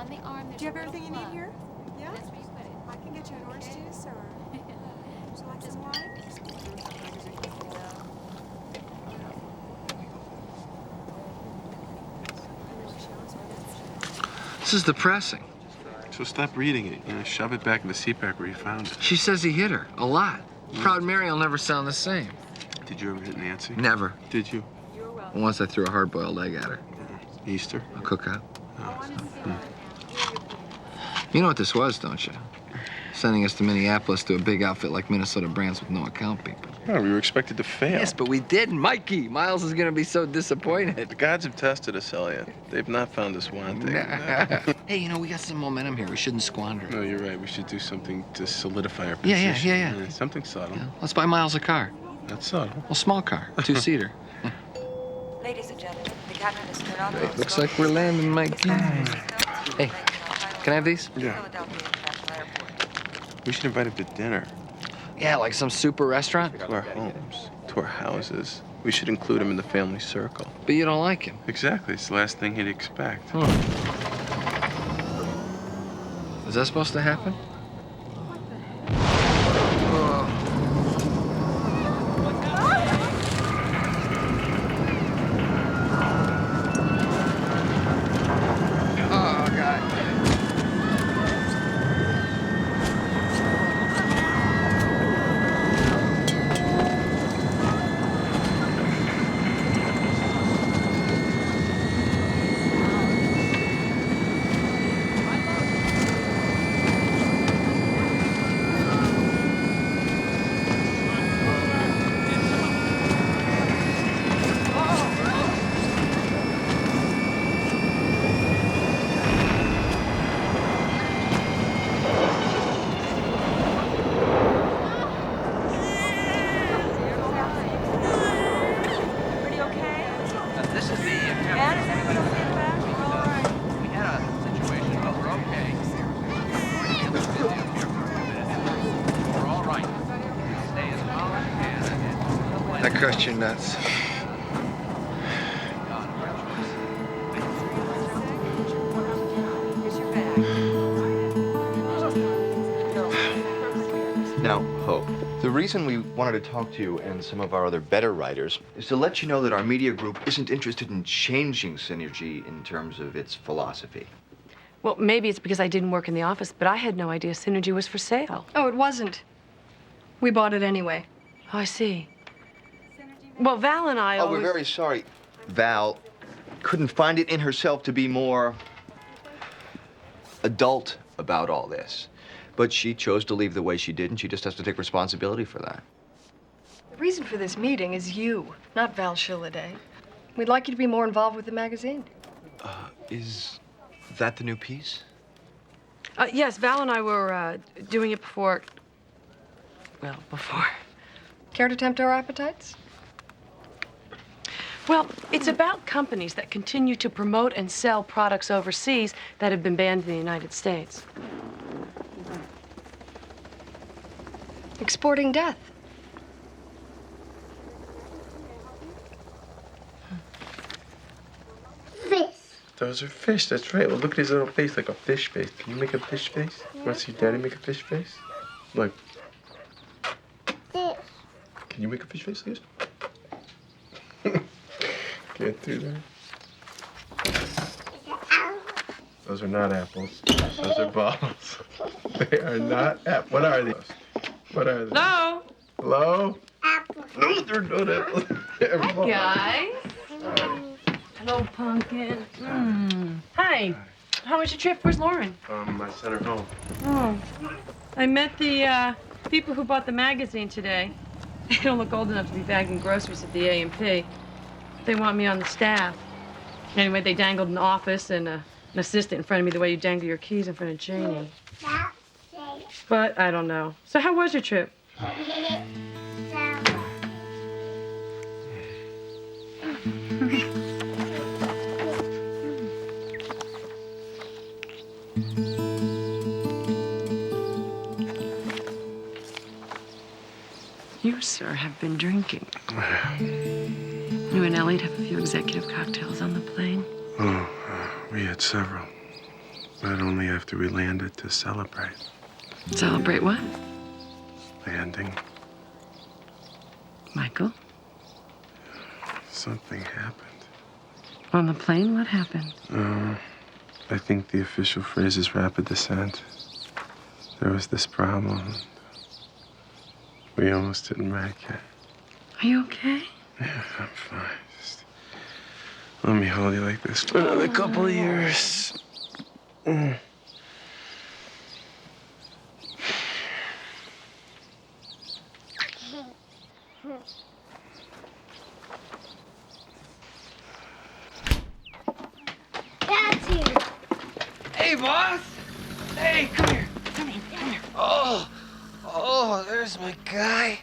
On the arm, there's Do you have a everything you need plug. here? Yeah? That's where you put it. I can get you an orange juice, or would you like some wine? This is depressing. So stop reading it. You know, shove it back in the CPAC where you found it. She says he hit her, a lot. Proud Mary will never sound the same. Did you ever hit Nancy? Never. Did you? Once I threw a hard-boiled egg at her. Easter? A cookout. Oh. You know what this was, don't you? Sending us to Minneapolis to a big outfit like Minnesota Brands with no account people. Oh, we were expected to fail. Yes, but we didn't. Mikey, Miles is gonna be so disappointed. The gods have tested us, Elliot. They've not found us wanting. Hey, you know, we got some momentum here. We shouldn't squander it. No, you're right. We should do something to solidify our position. Yeah. Something subtle. Yeah. Let's buy Miles a car. That's subtle. Well, small car, two-seater. Ladies and gentlemen, the captain has turned on the Great. Looks like we're landing, Mikey. Hey, can I have these? Yeah. We should invite him to dinner. Yeah, like some super restaurant. To our homes, to our houses. We should include him in the family circle. But you don't like him. Exactly. It's the last thing he'd expect. Is that supposed to happen? That crushed your nuts. Now, Hope, the reason we wanted to talk to you and some of our other better writers is to let you know that our media group isn't interested in changing Synergy in terms of its philosophy. Well, maybe it's because I didn't work in the office, but I had no idea Synergy was for sale. Oh, it wasn't. We bought it anyway. Oh, I see. Well, Val and I Oh, always... we're very sorry. Val couldn't find it in herself to be more adult about all this. But she chose to leave the way she did, and she just has to take responsibility for that. The reason for this meeting is you, not Val Shilliday. We'd like you to be more involved with the magazine. Is that the new piece? Yes, Val and I were doing it before... Well, before. Care to tempt our appetites? Well, it's about companies that continue to promote and sell products overseas that have been banned in the United States. Exporting death. Fish. Those are fish. That's right. Well, look at his little face, like a fish face. Can you make a fish face? You want to see Daddy make a fish face? Look. Fish. Can you make a fish face, Liz? Can't do that. Those are not apples. Those are balls. They are not apples. What are these? What are they? Hello? Hello? Apple. No, they're not apples. They're balls. Guys. Hello, Pumpkin. Hi. How was your trip? Where's Lauren? I sent her home. Oh. I met the people who bought the magazine today. They don't look old enough to be bagging groceries at the A&P. They want me on the staff. Anyway, they dangled an office and an assistant in front of me the way you dangle your keys in front of Janie. But I don't know. So how was your trip? You, sir, have been drinking. You and Elliot have a few executive cocktails on the plane. Oh, we had several. But only after we landed to celebrate. Celebrate what? Landing. Michael? Something happened. On the plane, what happened? I think the official phrase is rapid descent. There was this problem. We almost didn't make it. Are you okay? Yeah, I'm fine. Just let me hold you like this for another couple of years. Dad's here. Hey, boss! Hey, come here. Come here, come here. Oh, there's my guy.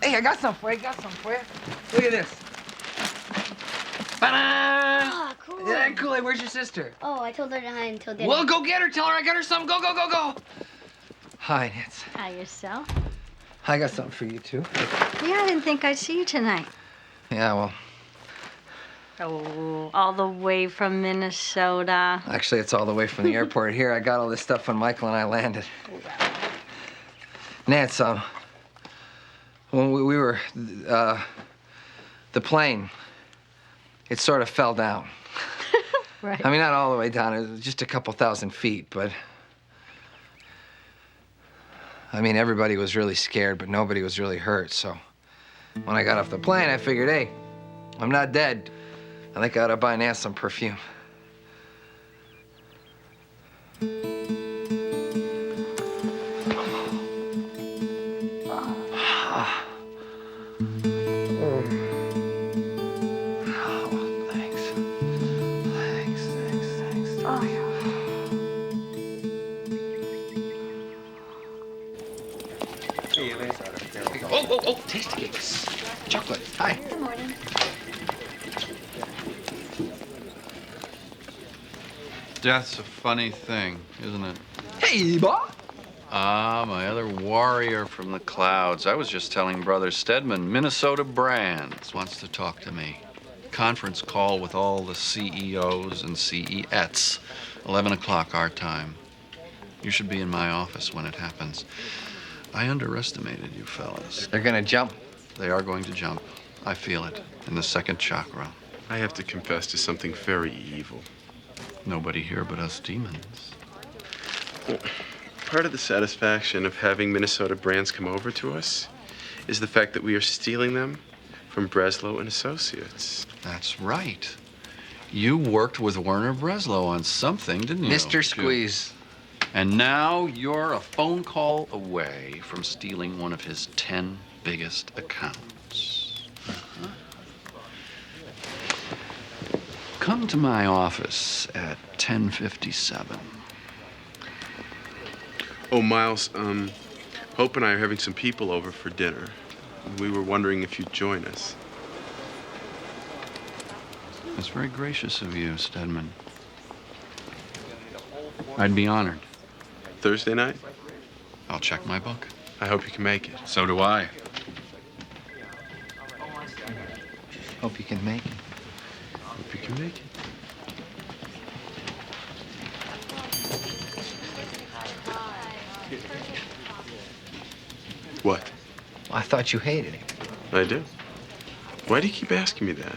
Hey, I got some for you, Look at this. Ta-da! Oh, cool. Isn't that cool? Hey, where's your sister? Oh, I told her to hide until dinner. Well, go get her. Tell her I got her something. Go. Hi, Nance. Hi, yourself? I got something for you, too. Yeah, I didn't think I'd see you tonight. Yeah, well, Oh, all the way from Minnesota. actually, it's all the way from the airport here. I got all this stuff when Michael and I landed. Nance, when we were, the plane, it sort of fell down. Right. I mean, not all the way down. It was just a couple thousand feet, but... I mean, everybody was really scared, but nobody was really hurt, so... When I got off the plane, I figured, hey, I'm not dead. I think I ought to buy Nance some perfume. Oh, thanks. Oh, yeah. Oh, tasty cakes. Chocolate. Hi. Good morning. Death's a funny thing, isn't it? Hey, Bob. Ah, my other warrior from the clouds. I was just telling Brother Stedman, Minnesota Brands wants to talk to me. Conference call with all the CEOs and CEEts. 11 o'clock our time. You should be in my office when it happens. I underestimated you fellas. They're gonna jump. They are going to jump. I feel it in the second chakra. I have to confess to something very evil. Nobody here but us demons. Part of the satisfaction of having Minnesota Brands come over to us is the fact that we are stealing them from Breslow and Associates. That's right. You worked with Werner Breslow on something, didn't you? Mr. Squeeze. And now you're a phone call away from stealing one of his 10 biggest accounts. Come to my office at 10:57. Oh, Miles, Hope and I are having some people over for dinner. We were wondering if you'd join us. That's very gracious of you, Stedman. I'd be honored. Thursday night? I'll check my book. I hope you can make it. So do I. Hope you can make it. Hope you can make it. What? Well, I thought you hated him. I do. Why do you keep asking me that?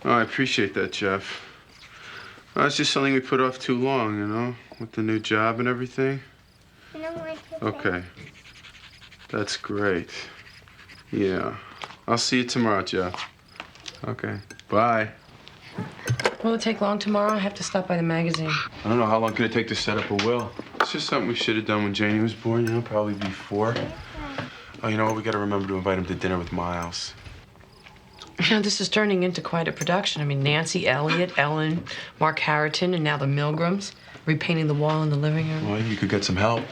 Oh, I appreciate that, Jeff. Well, it's just something we put off too long, you know, with the new job and everything. Okay. That's great. Yeah. I'll see you tomorrow, Jeff. Okay. Bye. Will it take long tomorrow? I have to stop by the magazine. I don't know how long could it take to set up a will. It's just something we should have done when Janie was born, you know, probably before. Oh, you know what? We got to remember to invite him to dinner with Miles. You know, this is turning into quite a production. I mean, Nancy Elliott, Ellen, Mark Harrington, and now the Milgrams repainting the wall in the living room. Well, you could get some help.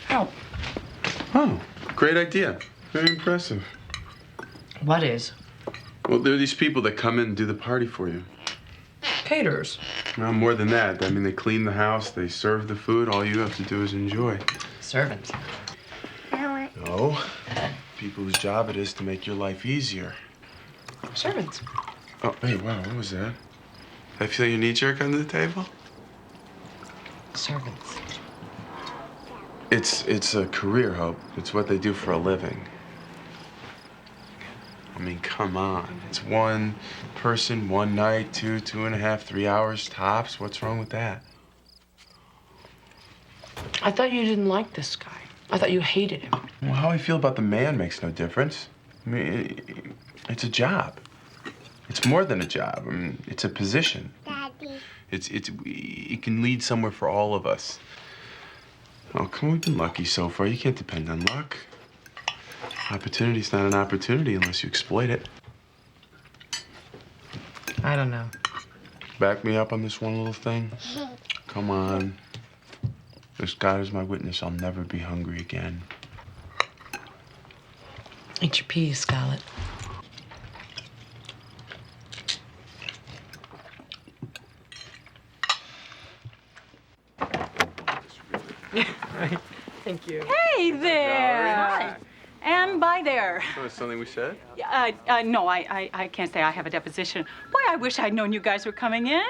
Help. Oh, great idea. Very impressive. What is? Well, there are these people that come in and do the party for you. Caterers. Well, more than that. I mean, they clean the house, they serve the food. All you have to do is enjoy. Servants. No. People whose job it is to make your life easier. Servants. Oh, hey, wow, what was that? Did I feel your knee jerk under the table? Servants. It's a career, Hope. It's what they do for a living. I mean, come on. It's one person, one night, 2.5, 3 hours tops. What's wrong with that? I thought you didn't like this guy. I thought you hated him. Well, how I feel about the man makes no difference. I mean, it's a job. It's more than a job. I mean, it's a position. Daddy. It can lead somewhere for all of us. Oh, come on, we've been lucky so far. You can't depend on luck. Opportunity's not an opportunity unless you exploit it. I don't know. Back me up on this one little thing. Come on. As God is my witness, I'll never be hungry again. Eat your peas, Scarlett. Right. Thank you. Hey there! Hi. And bye there. So it's something we said? No, I can't say I have a deposition. Boy, I wish I'd known you guys were coming in.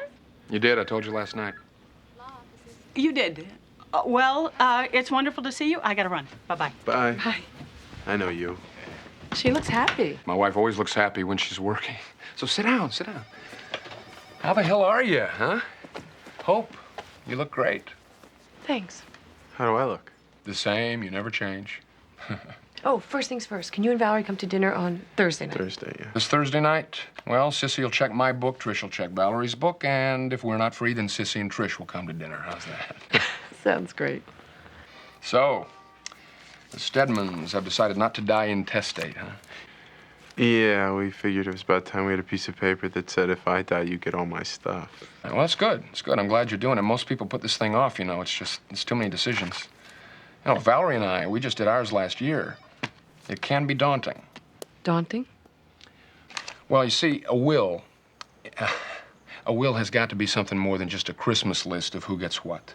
You did. I told you last night. You did. Well, it's wonderful to see you. I gotta run. Bye-bye. Bye. Bye. I know you. She looks happy. My wife always looks happy when she's working. So sit down, sit down. How the hell are you, huh? Hope, you look great. Thanks. How do I look? The same. You never change. Oh, first things first. Can you and Valerie come to dinner on Thursday night? Thursday, yeah. This Thursday night, well, Sissy will check my book, Trish will check Valerie's book, and if we're not free, then Sissy and Trish will come to dinner. How's that? Sounds great. So, the Stedmans have decided not to die intestate, huh? Yeah, we figured it was about time we had a piece of paper that said if I die, you get all my stuff. Well, that's good. It's good. I'm glad you're doing it. Most people put this thing off, you know. It's too many decisions. You know, Valerie and I, we just did ours last year. It can be daunting. Daunting? Well, you see, a will has got to be something more than just a Christmas list of who gets what.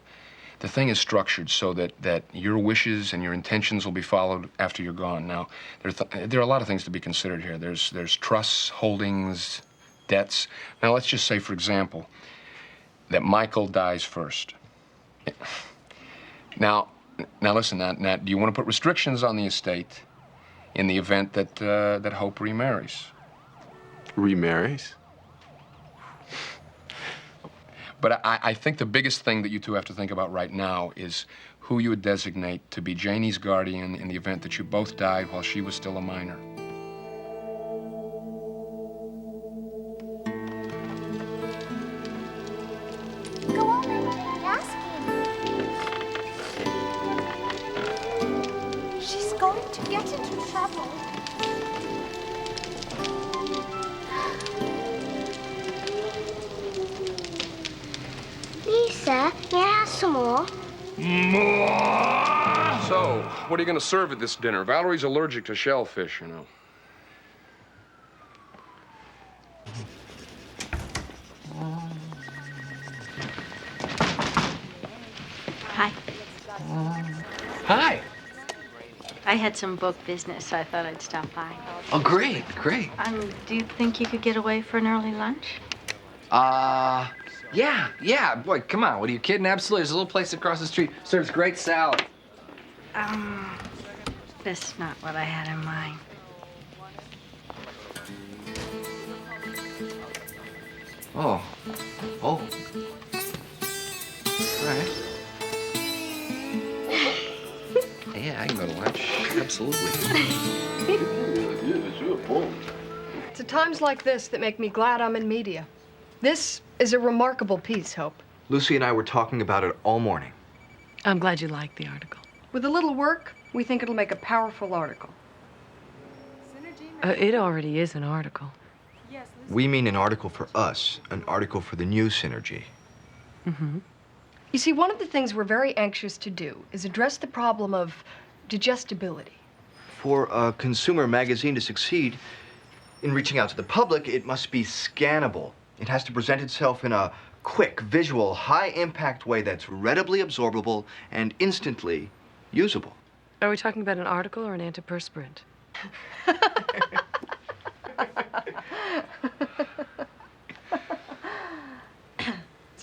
The thing is structured so that your wishes and your intentions will be followed after you're gone. Now, there are a lot of things to be considered here. There's trusts, holdings, debts. Now, let's just say, for example, that Michael dies first. Now listen, Nat, do you want to put restrictions on the estate in the event that Hope remarries? Remarries? But I think the biggest thing that you two have to think about right now is who you would designate to be Janie's guardian in the event that you both died while she was still a minor. Go on and ask him. She's going to get into trouble. Lisa, may I have some more? So, what are you going to serve at this dinner? Valerie's allergic to shellfish, you know. Hi. Hi. I had some book business, so I thought I'd stop by. Oh, great, great. Do you think you could get away for an early lunch? Yeah. Boy, come on. What are you kidding? Absolutely. There's a little place across the street. Serves great salad. That's not what I had in mind. Oh. All right. Yeah, I can go to lunch. Absolutely. It's at times like this that make me glad I'm in media. This is a remarkable piece, Hope. Lucy and I were talking about it all morning. I'm glad you liked the article. With a little work, we think it'll make a powerful article. It already is an article. We mean an article for us, an article for the new Synergy. Mm-hmm. You see, one of the things we're very anxious to do is address the problem of digestibility. For a consumer magazine to succeed in reaching out to the public, it must be scannable. It has to present itself in a quick, visual, high-impact way that's readily absorbable and instantly usable. Are we talking about an article or an antiperspirant?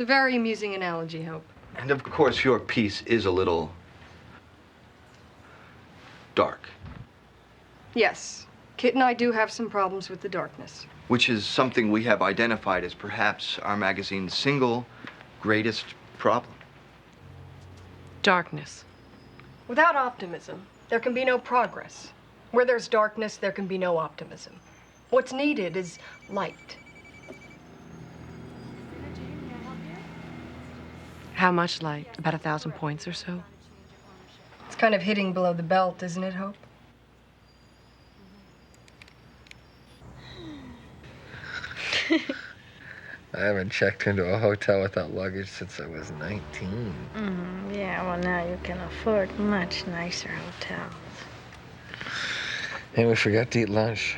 It's a very amusing analogy, Hope. And of course, your piece is a little dark, Yes, Kit and I do have some problems with the darkness. which is something we have identified as perhaps our magazine's single greatest problem. Darkness. Without optimism, there can be no progress. Where there's darkness, there can be no optimism. What's needed is light. How much light? About 1,000 points or so? It's kind of hitting below the belt, isn't it, Hope? I haven't checked into a hotel without luggage since I was 19. Yeah, well, now you can afford much nicer hotels. And we forgot to eat lunch.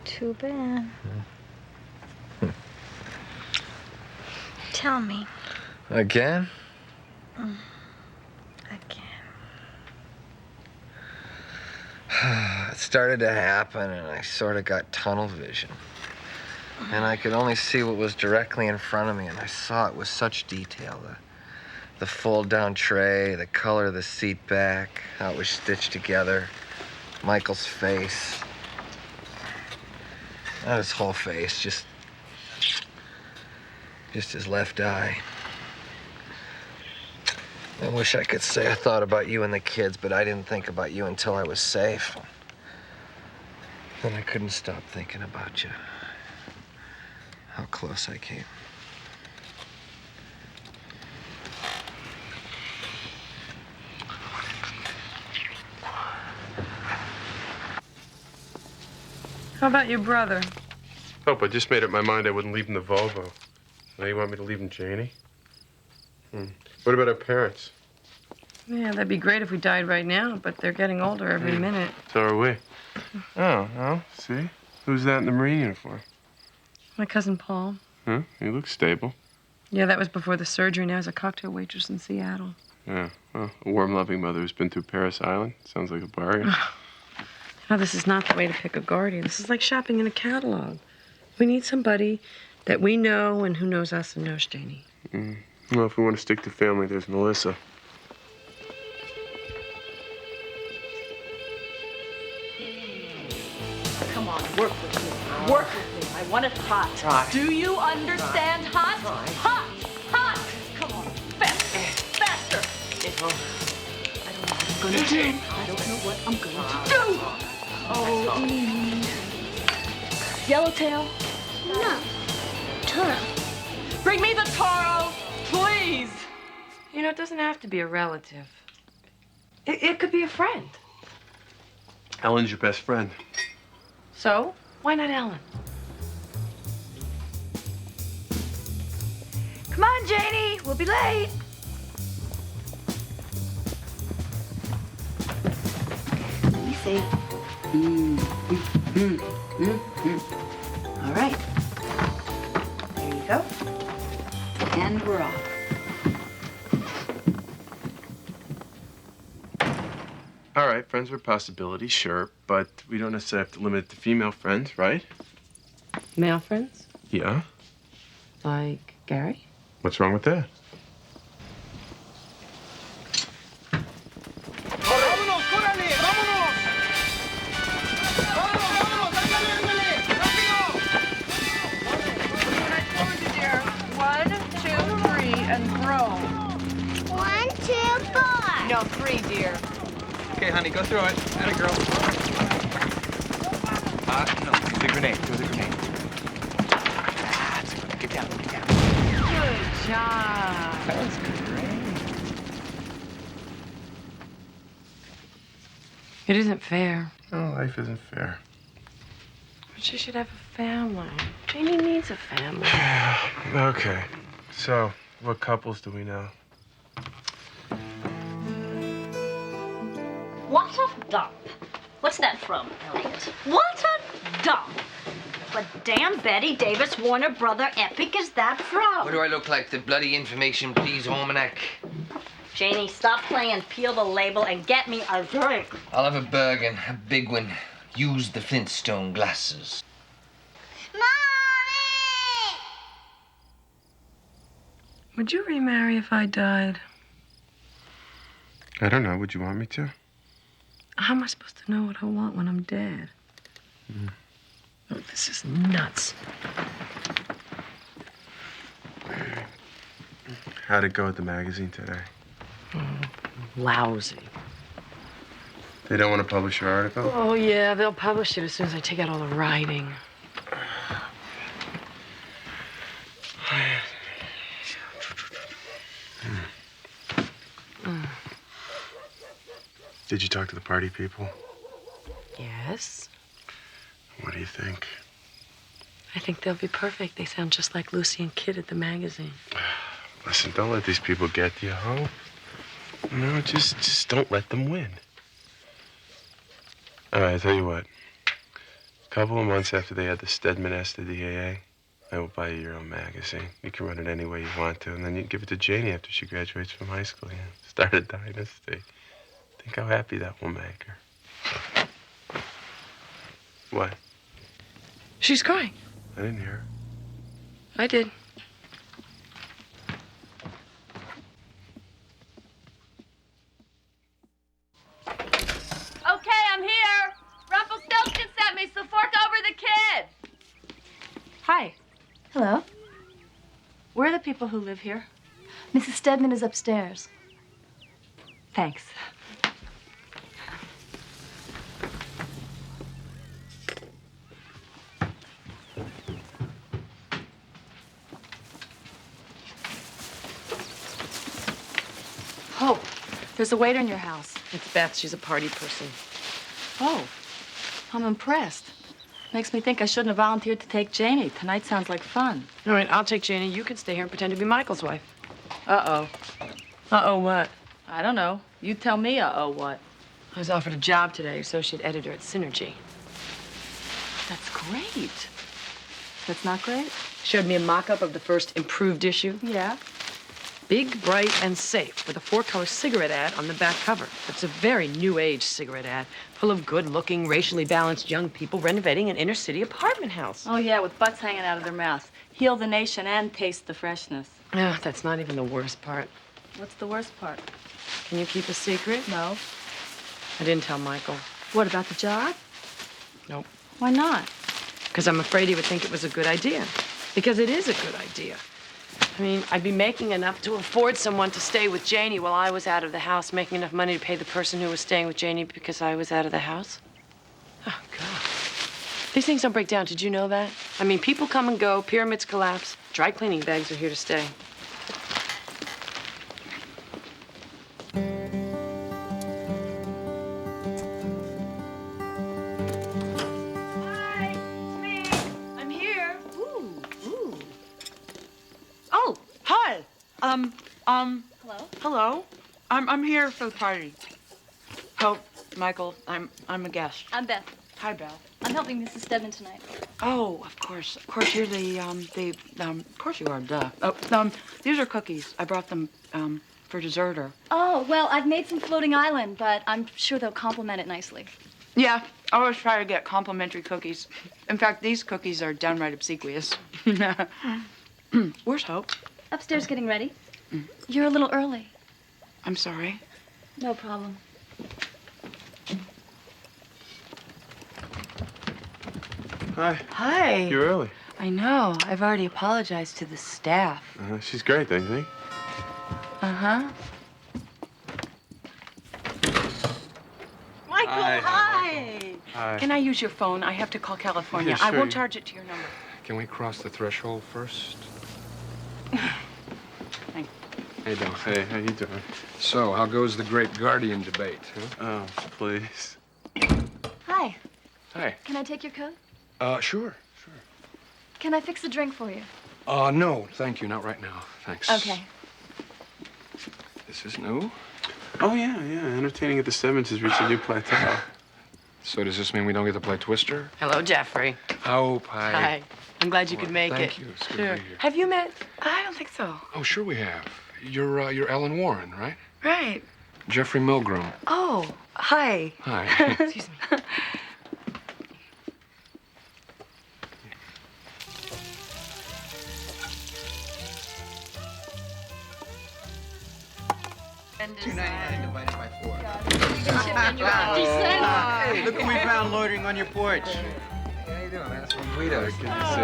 Too bad. Tell me. Again? Again. It started to happen, and I sort of got tunnel vision. And I could only see what was directly in front of me, and I saw it with such detail. The fold-down tray, the color of the seat back, how it was stitched together, Michael's face. Not his whole face, just his left eye. I wish I could say I thought about you and the kids, but I didn't think about you until I was safe. Then I couldn't stop thinking about you. How close I came. How about your brother? Hope, I just made up my mind I wouldn't leave him the Volvo. Now you want me to leave him Janie? What about our parents? Yeah, that'd be great if we died right now, but they're getting older every minute. So are we. Oh, see? Who's that in the Marine uniform? My cousin Paul. Huh? He looks stable. Yeah, that was before the surgery. Now he's a cocktail waitress in Seattle. Yeah, well, a warm, loving mother who's been through Paris Island. Sounds like a bargain. No, this is not the way to pick a guardian. This is like shopping in a catalog. We need somebody that we know and who knows us and knows Janie. Well, if we want to stick to family, there's Melissa. Come on, work with me. Work with me. I want it hot. Try. Do you understand? Hot? Hot! Hot! Come on, faster! Faster! I don't know what I'm gonna do. Oh, Yellowtail. No. Toro. Bring me the Toro, please. You know, it doesn't have to be a relative. It could be a friend. Ellen's your best friend. So, why not Ellen? Come on, Janie. We'll be late. Let me see. All right. There you go. And we're off. All right, friends with possibilities, sure, but we don't necessarily have to limit it to female friends, right? Male friends? Yeah. Like Gary? What's wrong with that? One, two, three, and throw. 1, 2, 4. No, 3, dear. Okay, honey, go through it. Atta girl. No, the grenade. Throw the grenade. That's good. Get down, get down. Good job. That was great. It isn't fair. Oh, life isn't fair. But she should have a family. Janie needs a family. Okay, so what couples do we know? What a dump. What's that from, Elliot? What a dump. What damn Betty Davis Warner Brother epic is that from? What do I look like? The bloody Information Please Almanac? Janie, stop playing, peel the label, and get me a drink. I'll have a Bergen, a big one. Use the Flintstone glasses. Mommy! Would you remarry if I died? I don't know. Would you want me to? How am I supposed to know what I want when I'm dead? Oh, this is nuts. How'd it go at the magazine today? Lousy. They don't want to publish your article? Oh, yeah, they'll publish it as soon as I take out all the writing. Did you talk to the party people? Yes. What do you think? I think they'll be perfect. They sound just like Lucy and Kid at the magazine. Listen, don't let these people get to you, huh? No, just don't let them win. All right, I'll tell you what. A couple of months after they had the Stedman S to DAA, I will buy you your own magazine. You can run it any way you want to, and then you can give it to Janie after she graduates from high school. You know, start a dynasty. Think how happy that will make her. What? She's crying. I didn't hear her. I did. Okay, I'm here. Rumpelstiltskin sent me, so fork over the kid. Hi. Hello. Where are the people who live here? Mrs. Stedman is upstairs. Thanks. Hope, there's a waiter in your house. It's Beth. She's a party person. Oh, I'm impressed. Makes me think I shouldn't have volunteered to take Janie. Tonight sounds like fun. All right, I'll take Janie. You can stay here and pretend to be Michael's wife. Uh-oh. Uh-oh what? I don't know. You tell me, uh-oh what. I was offered a job today, associate editor at Synergy. That's great. That's not great? Showed me a mock-up of the first improved issue. Yeah. Big, bright, and safe, with a 4-color cigarette ad on the back cover. It's a very new-age cigarette ad, full of good-looking, racially balanced young people renovating an inner-city apartment house. Oh, yeah, with butts hanging out of their mouths. Heal the nation and taste the freshness. Yeah, that's not even the worst part. What's the worst part? Can you keep a secret? No. I didn't tell Michael. What, about the job? Nope. Why not? Because I'm afraid he would think it was a good idea. Because it is a good idea. I mean, I'd be making enough to afford someone to stay with Janie while I was out of the house, making enough money to pay the person who was staying with Janie because I was out of the house. Oh, God. These things don't break down. Did you know that? I mean, people come and go, pyramids collapse. Dry cleaning bags are here to stay. Hi, it's me. I'm here. Ooh. Oh, hi. Hello? Hello. I'm here for the party. Hope, Michael, I'm a guest. I'm Beth. Hi, Beth. I'm helping Mrs. Stedman tonight. Oh, of course. Of course, you're of course you are, duh. Oh, these are cookies. I brought them, for dessert or... Oh, well, I've made some floating island, but I'm sure they'll complement it nicely. Yeah, I always try to get complimentary cookies. In fact, these cookies are downright obsequious. Where's Hope? Upstairs getting ready. You're a little early. I'm sorry. No problem. Hi. Hi. You're early. I know. I've already apologized to the staff. She's great, don't you think? Uh-huh. Michael, Hi. hi. Hi. Can I use your phone? I have to call California. Yeah, I sure. won't charge it to your number. Can we cross the threshold first? Thanks. Hey, Del. Hey, how you doing? So, how goes the Great Guardian debate, huh? Oh, please. Hi. Hi. Can I take your coat? Sure. Can I fix a drink for you? No, thank you. Not right now. Thanks. Okay. This is new? Oh, yeah. Entertaining at the Stedmans has reached a new plateau. So does this mean we don't get to play Twister? Hello, Jeffrey. Hope, hi. Hi. I'm glad you could make Thank it. you. It's good Sure. to be here. Have you met? I don't think so. Oh, sure we have. You're Ellen Warren, right? Right. Jeffrey Milgram. Oh, hi. Hi. Excuse me. $2.99 divided by 4. Hey, look what we found loitering on your porch. Hey, how you doing, man? It's from Guido's. Good to see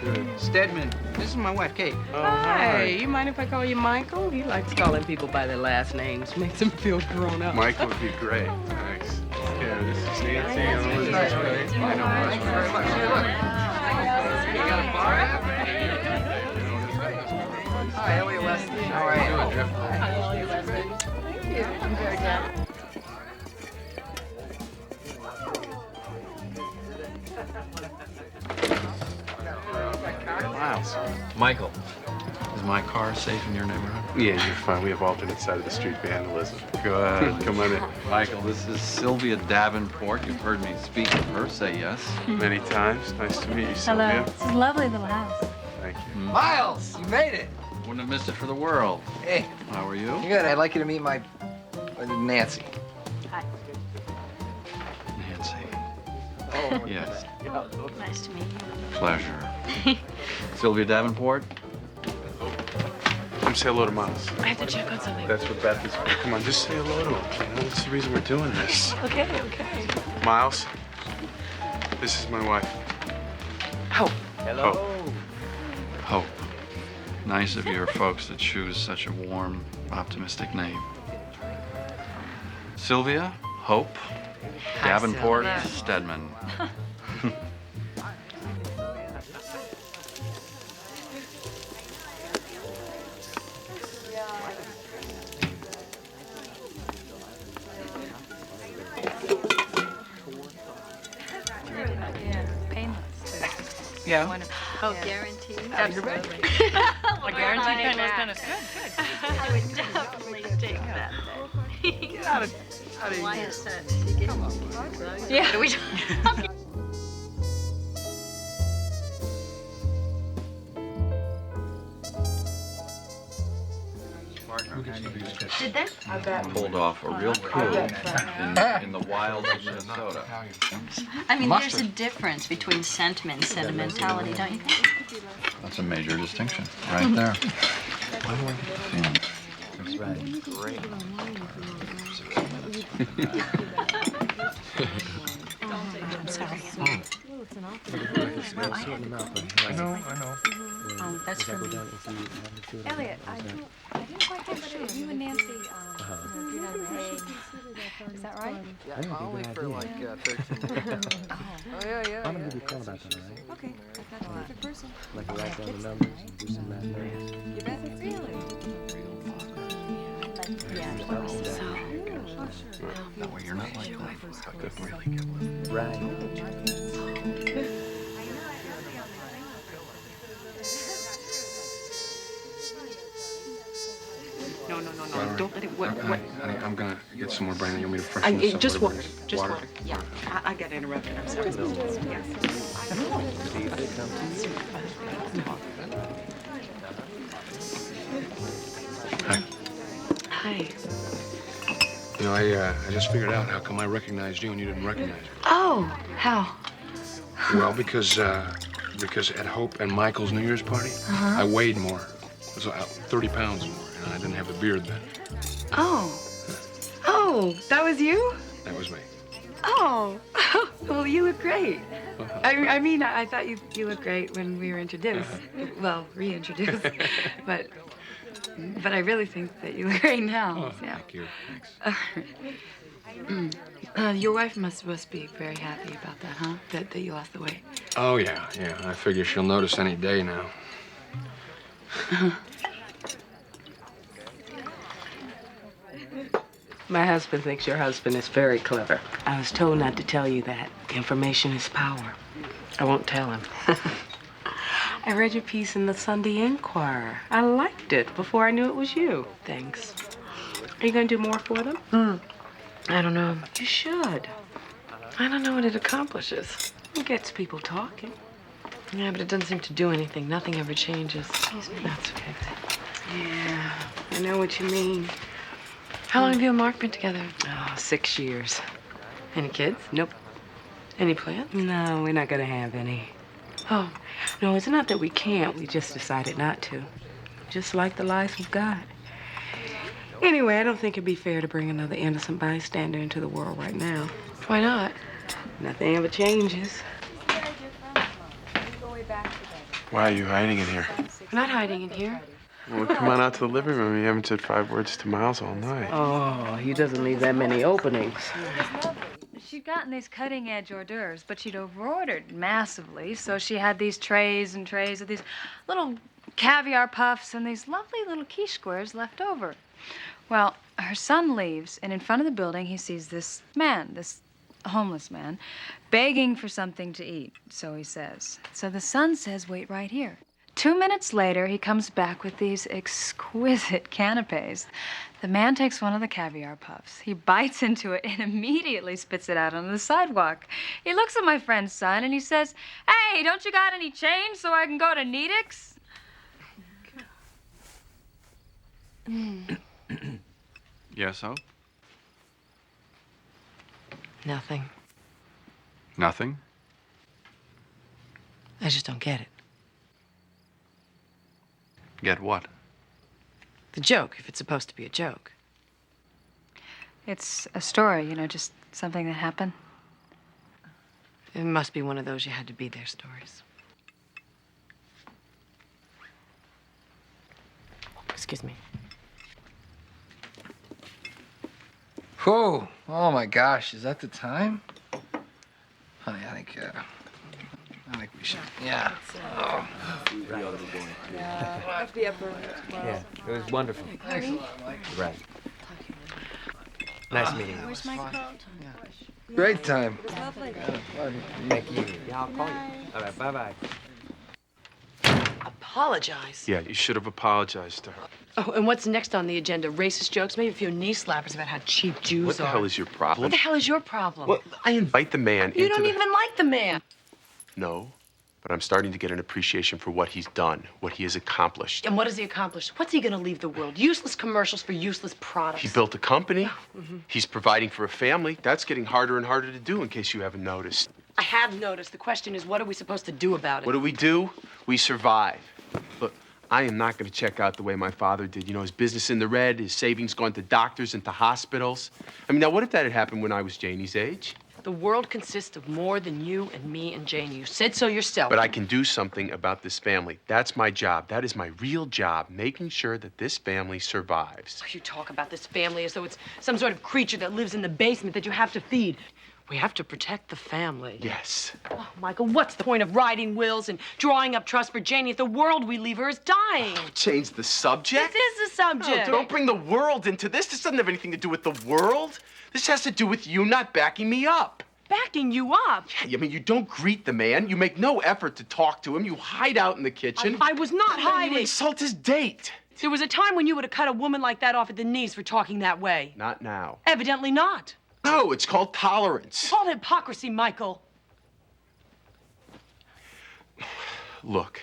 you. Stedman, this is my wife, Kate. Hey, you mind if I call you Michael? He likes calling people by their last names. Makes them feel grown up. Michael would be great. Thanks. Yeah, this is Nancy. Nice to meet you. Thank you very much. Hey, look. You got a bar app? Hi, Elliot Wesley. How are you? Thank you. I'm very glad. Miles. Michael, is my car safe in your neighborhood? Yeah, you're fine. We have alternate side of the street vandalism. Good. Come on in. Michael, this is Sylvia Davenport. You've heard me speak of her. Say yes. Many times. Nice to meet you, Hello. Sylvia. This is a lovely little house. Thank you. Miles, you made it. Wouldn't have missed it for the world. Hey. How are you? Good. I'd like you to meet my Nancy. Nancy. Oh, Yes. Nice to meet you. Pleasure. Sylvia Davenport? Come say hello to Miles. I have to check on something. That's what Beth is for. Come on, just say hello to him. You know, that's the reason we're doing this. Okay, okay. Miles, this is my wife. Hope. Hello. Hope. Nice of your folks to choose such a warm, optimistic name. Sylvia, Hope, Davenport, Sylvia. Stedman. Yeah. Oh, guaranteed? Absolutely. A guaranteed painless tennis. Good, good. I would definitely take that. Get out of Why is that? You get Yeah. What are we talking? Did they? Pulled off a real coup in the wilds of Minnesota. I mean, there's a difference between sentiment and sentimentality, don't you think? That's a major distinction, right there. That's right. Great. I'm sorry. I know. Oh, that's for me. Elliot, I didn't quite get sure. You and Nancy, do that way. Is that right? Yeah, only for like 13 minutes. Oh, yeah. I'm gonna give you a call about that, all right? Okay, I've got the perfect person. Like write down the numbers and do some math. You bet. Really? That way you're not like that. I could really get with. Right. No. Don't let it. What? Honey, I'm gonna get some more brandy. You want me to freshen this up? Just Whatever water. it is. Just Water? water. Yeah. I got interrupted. I'm sorry. See if they come to you. Hi. You know, I just figured out how come I recognized you and you didn't recognize me. Oh, how? Well, because at Hope and Michael's New Year's party, I weighed more. I was about 30 pounds more, and I didn't have the beard then. Oh, that was you? That was me. Oh, well, you look great. I mean, I thought you looked great when we were introduced. Well, reintroduced. but I really think that you look great now. Oh, Yeah. thank you. Thanks. Your wife must be very happy about that, huh? That you lost the weight. Oh, yeah. I figure she'll notice any day now. My husband thinks your husband is very clever. I was told not to tell you that. Information is power. I won't tell him. I read your piece in the Sunday Inquirer. I liked it before I knew it was you. Thanks. Are you going to do more for them? I don't know. You should. I don't know what it accomplishes. It gets people talking. Yeah, but it doesn't seem to do anything. Nothing ever changes. Excuse me. That's okay. Yeah, I know what you mean. How long have you and Mark been together? Oh, 6 years. Any kids? Nope. Any plans? No, we're not gonna have any. Oh, no, it's not that we can't. We just decided not to. Just like the lives we've got. Anyway, I don't think it'd be fair to bring another innocent bystander into the world right now. Why not? Nothing ever changes. Why are you hiding in here? We're not hiding in here. Well, come on out to the living room. You haven't said 5 words to Miles all night. Oh, he doesn't leave that many openings. She'd gotten these cutting-edge hors d'oeuvres, but she'd overordered massively, so she had these trays and trays of these little caviar puffs and these lovely little quiche squares left over. Well, her son leaves, and in front of the building, he sees this man, this homeless man, begging for something to eat, so he says. So the son says, wait right here. 2 minutes later, he comes back with these exquisite canapes. The man takes one of the caviar puffs. He bites into it and immediately spits it out on the sidewalk. He looks at my friend's son and he says, hey, don't you got any change so I can go to Nedick's? Yes, so? Nothing. Nothing? I just don't get it. Get what? The joke, if it's supposed to be a joke. It's a story, you know, just something that happened. It must be one of those you had to be there stories. Excuse me. Whoa! Oh my gosh, is that the time? Honey, I think we should. Yeah. Oh. Yeah, it was wonderful. Excellent, Mike. Right. Nice meeting you. Where's my coat? Great time. It was lovely. Thank you. Yeah, I'll call you. All right, bye-bye. Apologize. Yeah, you should have apologized to her. Oh, and what's next on the agenda? Racist jokes? Maybe a few knee slappers about how cheap Jews What the are. hell is your problem? What the hell is your problem? Well, I invite the man You into don't the... even like the man. No, but I'm starting to get an appreciation for what he's done, what he has accomplished. And what has he accomplished? What's he gonna leave the world? Useless commercials for useless products. He built a company. He's providing for a family. That's getting harder and harder to do, in case you haven't noticed. I have noticed. The question is, what are we supposed to do about it? What do? We survive. Look, I am not going to check out the way my father did. You know, his business in the red, his savings gone to doctors and to hospitals. I mean, now, what if that had happened when I was Janie's age? The world consists of more than you and me and Janie. You said so yourself. But I can do something about this family. That's my job. That is my real job, making sure that this family survives. You talk about this family as though it's some sort of creature that lives in the basement that you have to feed. We have to protect the family. Yes. Oh, Michael, what's the point of writing wills and drawing up trusts for Janie if the world we leave her is dying? Oh, change the subject? This is the subject. No, don't bring the world into this. This doesn't have anything to do with the world. This has to do with you not backing me up. Backing you up? Yeah, I mean, you don't greet the man. You make no effort to talk to him. You hide out in the kitchen. I was not hiding. You insult his date. There was a time when you would have cut a woman like that off at the knees for talking that way. Not now. Evidently not. No, it's called tolerance. Call hypocrisy, Michael. Look,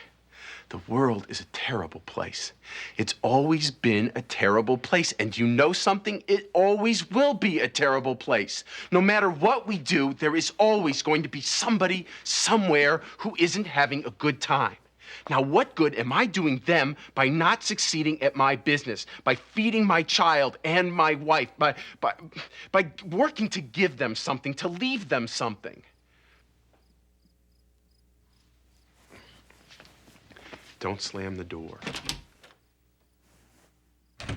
the world is a terrible place. It's always been a terrible place. And you know something? It always will be a terrible place. No matter what we do, there is always going to be somebody, somewhere, who isn't having a good time. Now, what good am I doing them by not succeeding at my business, by feeding my child and my wife, by working to give them something, to leave them something? Don't slam the door. I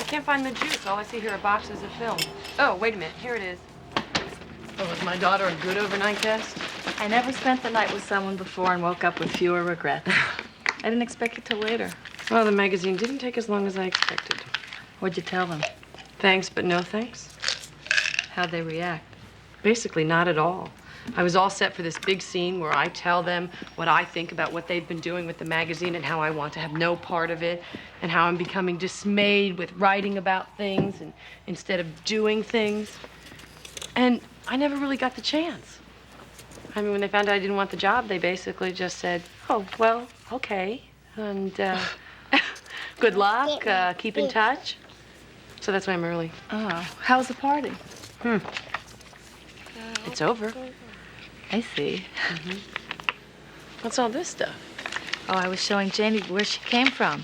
can't find the juice. All I see here are boxes of film. Oh, wait a minute. Here it is. Oh, was my daughter a good overnight guest? I never spent the night with someone before and woke up with fewer regrets. I didn't expect it till later. Well, the magazine didn't take as long as I expected. What'd you tell them? Thanks, but no thanks. How'd they react? Basically, not at all. I was all set for this big scene where I tell them what I think about what they've been doing with the magazine and how I want to have no part of it and how I'm becoming dismayed with writing about things and instead of doing things. And I never really got the chance. I mean, when they found out I didn't want the job, they basically just said, oh, well, okay. And good luck, keep in touch. So that's why I'm early. Oh, how was the party? It's over. I see. What's all this stuff? Oh, I was showing Janie where she came from.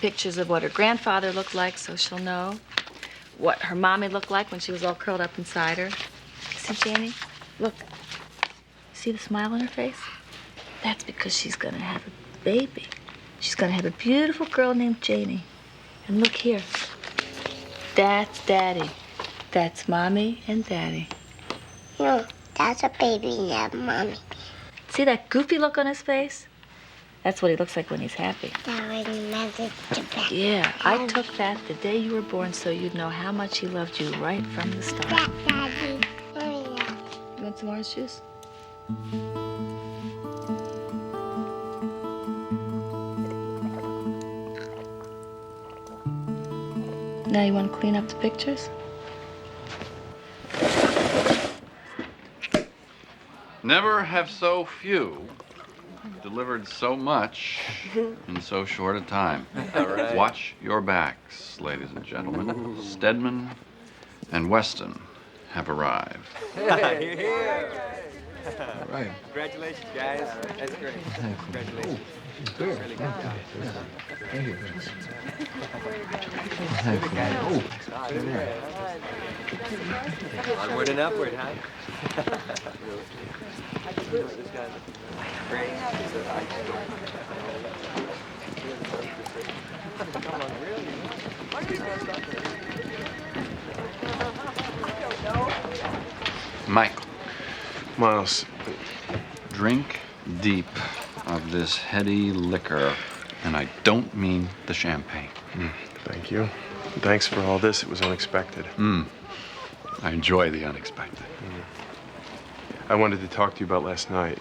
Pictures of what her grandfather looked like so she'll know. What her mommy looked like when she was all curled up inside her. See, Janie? Look. See the smile on her face? That's because she's gonna have a baby. She's gonna have a beautiful girl named Janie. And look here. That's Daddy. That's Mommy and Daddy. No, that's a baby, not Mommy. See that goofy look on his face? That's what he looks like when he's happy. That was meant to be. Yeah, I took that the day you were born so you'd know how much he loved you right from the start. Daddy. You want some orange juice? Now you want to clean up the pictures? Never have so few delivered so much in so short a time. All right. Watch your backs, ladies and gentlemen. Stedman and Weston have arrived. You're here. Right. Congratulations, guys. That's great. Congratulations. Good. Really good job. Thank you. Onward and upward, huh? This guy's great. Michael, Miles. drink deep of this heady liquor, and I don't mean the champagne. Thank you. Thanks for all this. It was unexpected. I enjoy the unexpected. I wanted to talk to you about last night.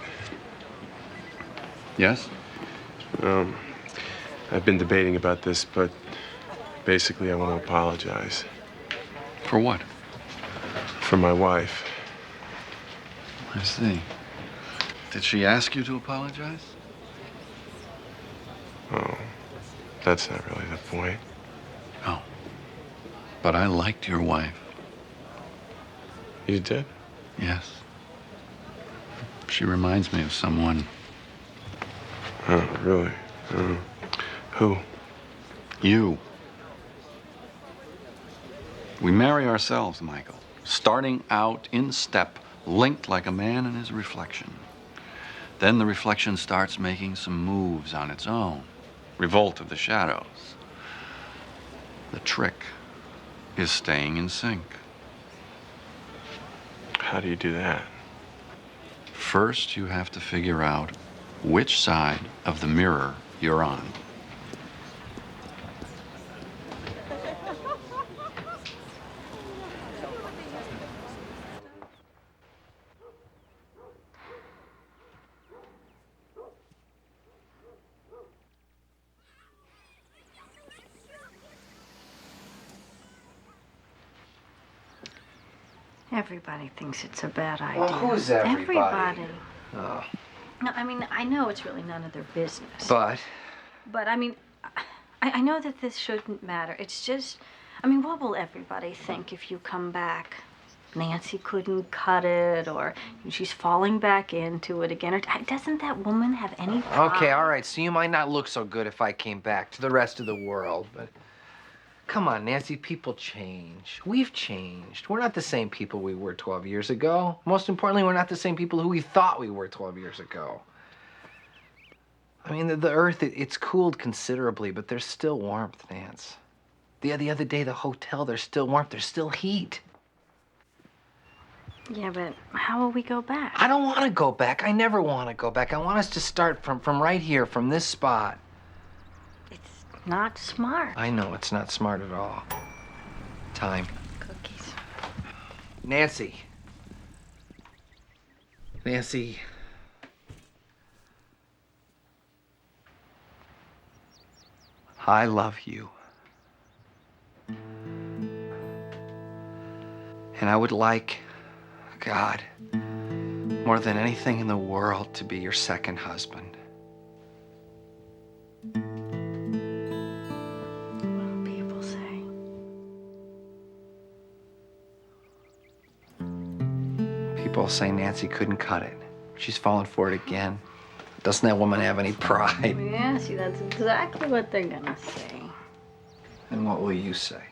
Yes? I've been debating about this, but basically I want to apologize. For what? For my wife. I see. Did she ask you to apologize? Oh, that's not really the point. Oh. But I liked your wife. You did? Yes. She reminds me of someone. Oh, really? Who? You. We marry ourselves, Michael. Starting out in step, linked like a man and his reflection. Then the reflection starts making some moves on its own. Revolt of the shadows. The trick is staying in sync. How do you do that? First, you have to figure out which side of the mirror you're on. Everybody thinks it's a bad idea. Well, who's everybody? Everybody. Oh. No, I mean, I know it's really none of their business. But But, I mean, I know that this shouldn't matter. It's just, I mean, what will everybody think if you come back? Nancy couldn't cut it, or she's falling back into it again. Or doesn't that woman have any pride? okay, all right. So you might not look so good if I came back to the rest of the world, but come on, Nancy, people change. We've changed. We're not the same people we were 12 years ago. Most importantly, we're not the same people who we thought we were 12 years ago. I mean, the Earth, it's cooled considerably, but there's still warmth, Nance. The other day, the hotel, there's still warmth. There's still heat. Yeah, but how will we go back? I don't want to go back. I never want to go back. I want us to start from right here, from this spot. It's not smart. I know it's not smart at all. Time. Cookies. Nancy. Nancy. I love you. And I would like, God, more than anything in the world, to be your second husband. People say. People say Nancy couldn't cut it. She's fallen for it again. Doesn't that woman have any pride? Yeah, see, that's exactly what they're gonna say. And what will you say?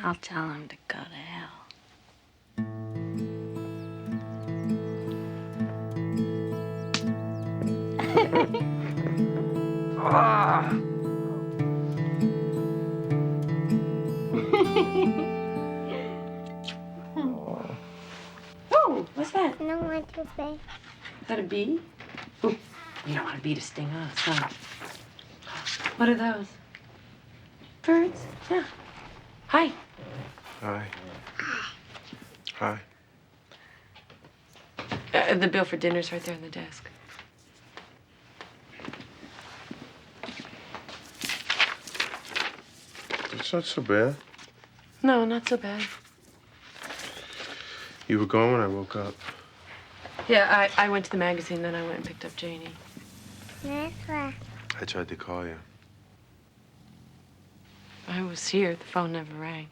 I'll tell him to go to hell. Ah! Oh, what's that? No one to say. Is that a bee? Ooh, you don't want a bee to sting us, huh? What are those? Birds? Yeah. Hi. Hi. Hi. The bill for dinner's right there on the desk. It's not so bad. No, not so bad. You were gone when I woke up. Yeah, I went to the magazine, then I went and picked up Janie. That's why. I tried to call you. I was here. The phone never rang.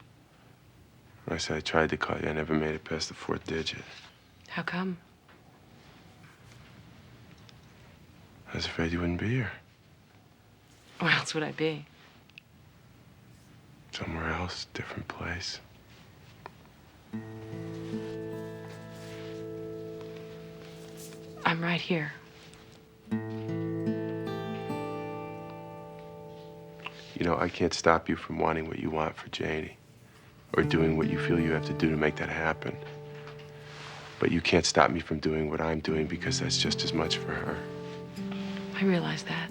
I said I tried to call you. I never made it past the fourth digit. How come? I was afraid you wouldn't be here. Where else would I be? Somewhere else, different place. I'm right here. You know, I can't stop you from wanting what you want for Janie, or doing what you feel you have to do to make that happen. But you can't stop me from doing what I'm doing because that's just as much for her. I realize that.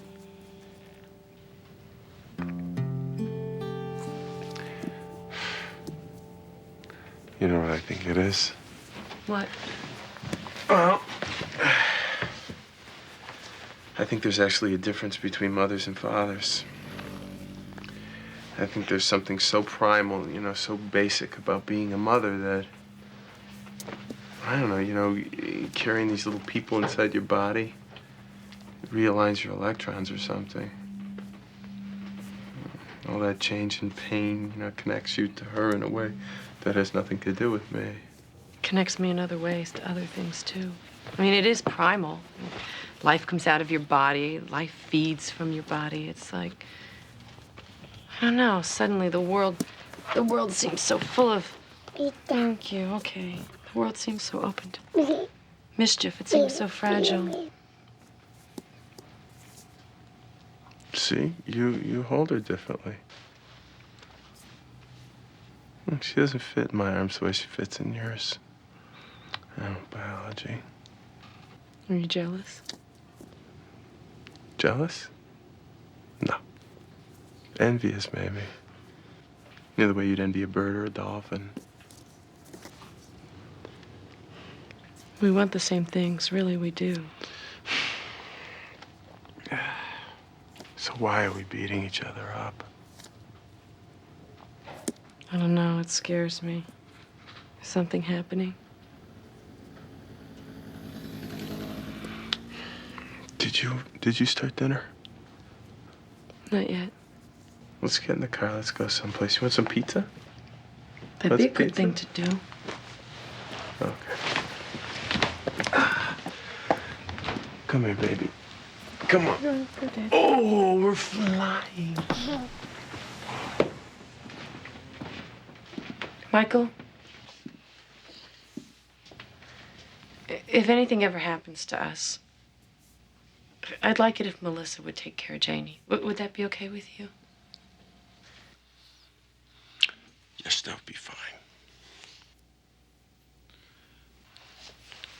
You know what I think it is? What? Well, I think there's actually a difference between mothers and fathers. I think there's something so primal, you know, so basic about being a mother that, I don't know, you know, carrying these little people inside your body realigns your electrons or something. All that change in pain, you know, connects you to her in a way that has nothing to do with me. Connects me in other ways to other things, too. I mean, it is primal. Life comes out of your body. Life feeds from your body. It's like, I don't know, suddenly the world seems so full of... Thank you, okay. The world seems so open to mischief. It seems so fragile. See, you hold her differently. She doesn't fit in my arms the way she fits in yours. Oh, biology. Are you jealous? Jealous? No. Envious, maybe. You know, the way you'd envy a bird or a dolphin. We want the same things, really, we do. So why are we beating each other up? I don't know, it scares me. Is something happening? Did you start dinner? Not yet. Let's get in the car. Let's go someplace. You want some pizza? That'd be a Let's good pizza. thing to do. Okay. Come here, baby. Come on. Oh, we're flying. Michael, if anything ever happens to us, I'd like it if Melissa would take care of Janie. Would that be okay with you? Yes, that would be fine.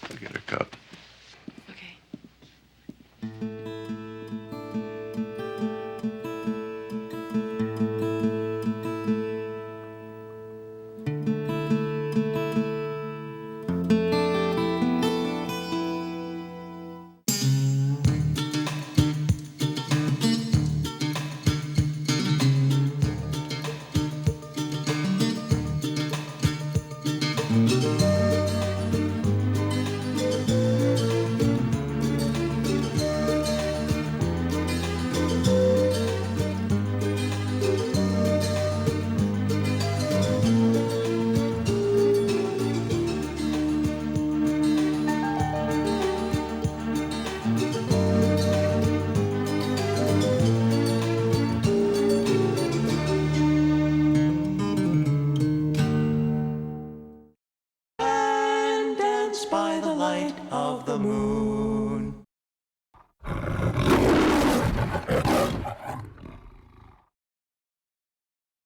I'll get her a cup. the moon.